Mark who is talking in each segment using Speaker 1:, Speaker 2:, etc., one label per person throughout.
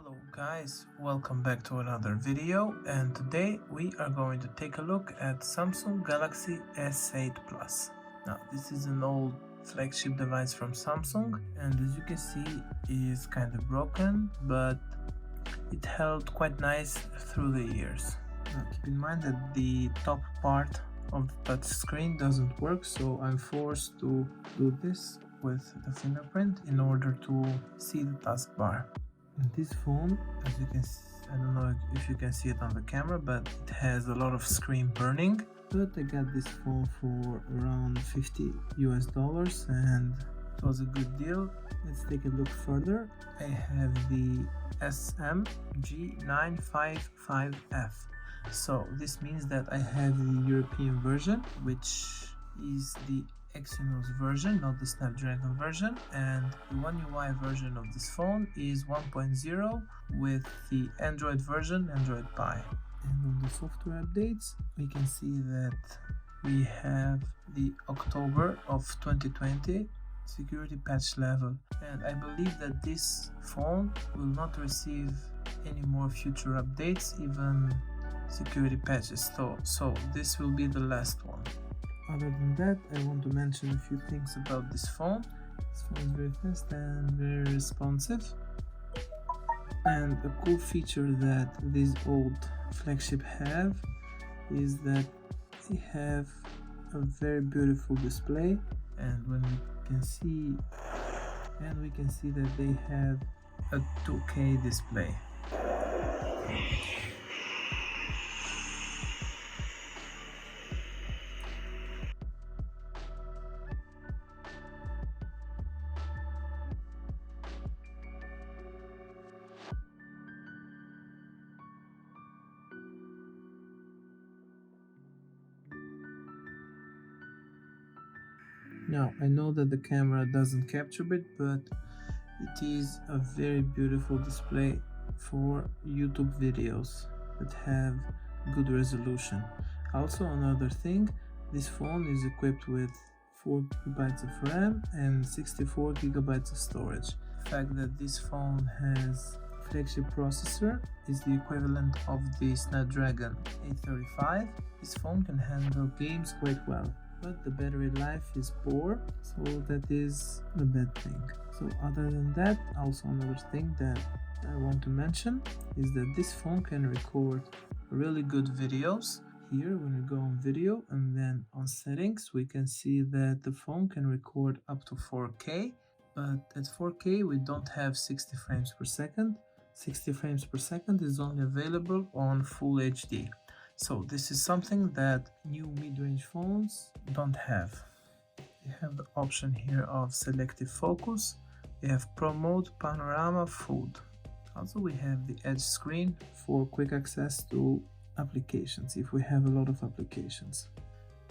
Speaker 1: Hello guys, welcome back to another video, and today we are going to take a look at Samsung Galaxy S8 Plus. Now this is an old flagship device from Samsung, and as you can see it is kind of broken, but it held quite nice through the years. Now keep in mind that the top part of the touch screen doesn't work, so I'm forced to do this with the fingerprint in order to see the taskbar. This phone, as you can see, I don't know if you can see it on the camera, but it has a lot of screen burning. But I got this phone for around $50 and it was a good deal. Let's take a look further. I have the SMG955F. So this means that I have the European version, which is the Exynos version, not the Snapdragon version, and the One UI version of this phone is 1.0 with the Android version, Android Pie. And on the software updates, we can see that we have the October of 2020 security patch level, and I believe that this phone will not receive any more future updates, even security patches, so this will be the last one. Other than that, I want to mention a few things about this phone. This phone is very fast and very responsive. And a cool feature that these old flagship have is that they have a very beautiful display, and we can see that they have a 2K display. Now, I know that the camera doesn't capture it, but it is a very beautiful display for YouTube videos that have good resolution. Also, another thing, this phone is equipped with 4 GB of RAM and 64 GB of storage. The fact that this phone has a flagship processor is the equivalent of the Snapdragon 835. This phone can handle games quite well, but the battery life is poor, so that is a bad thing. So other than that, also another thing that I want to mention is that this phone can record really good videos. Here, when we go on video and then on settings, we can see that the phone can record up to 4K, but at 4K we don't have 60 frames per second. 60 frames per second is only available on Full HD. So this is something that new mid-range phones don't have. We have the option here of selective focus. We have Pro Mode, Panorama, Food. Also we have the edge screen for quick access to applications if we have a lot of applications.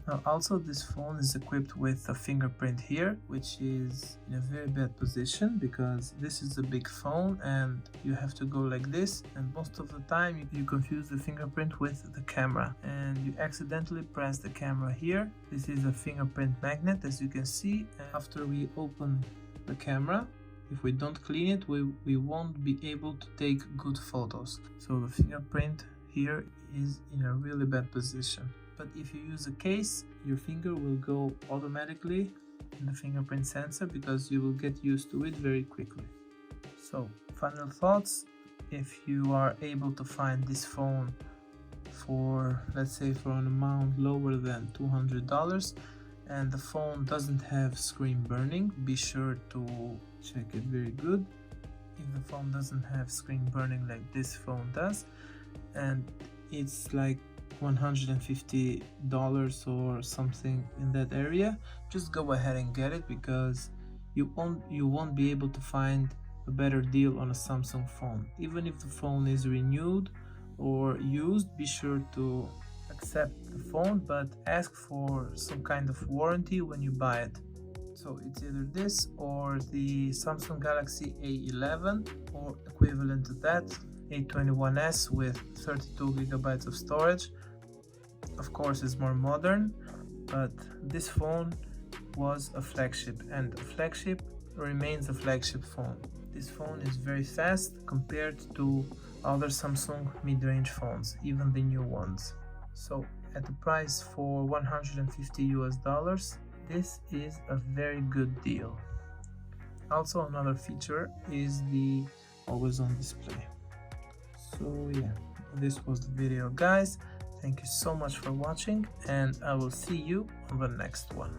Speaker 1: Now also this phone is equipped with a fingerprint here, which is in a very bad position because this is a big phone and you have to go like this, and most of the time you confuse the fingerprint with the camera and you accidentally press the camera here. This is a fingerprint magnet, as you can see. After we open the camera, if we don't clean it, we won't be able to take good photos. So the fingerprint here is in a really bad position. But if you use a case, your finger will go automatically in the fingerprint sensor because you will get used to it very quickly. So, final thoughts: if you are able to find this phone for, let's say, for an amount lower than $200 and the phone doesn't have screen burning, be sure to check it very good. If the phone doesn't have screen burning like this phone does, and it's like $150 or something in that area, just go ahead and get it because you won't be able to find a better deal on a Samsung phone. Even if the phone is renewed or used, be sure to accept the phone, but ask for some kind of warranty when you buy it. So it's either this or the Samsung Galaxy A11 or equivalent to that, A21s with 32 GB of storage. Of course, it's more modern, but this phone was a flagship, and a flagship remains a flagship phone. This phone is very fast compared to other Samsung mid-range phones, even the new ones. So at the price for 150 US dollars, this is a very good deal. Also, another feature is the always on display. So yeah, this was the video, guys. Thank you so much for watching, and I will see you on the next one.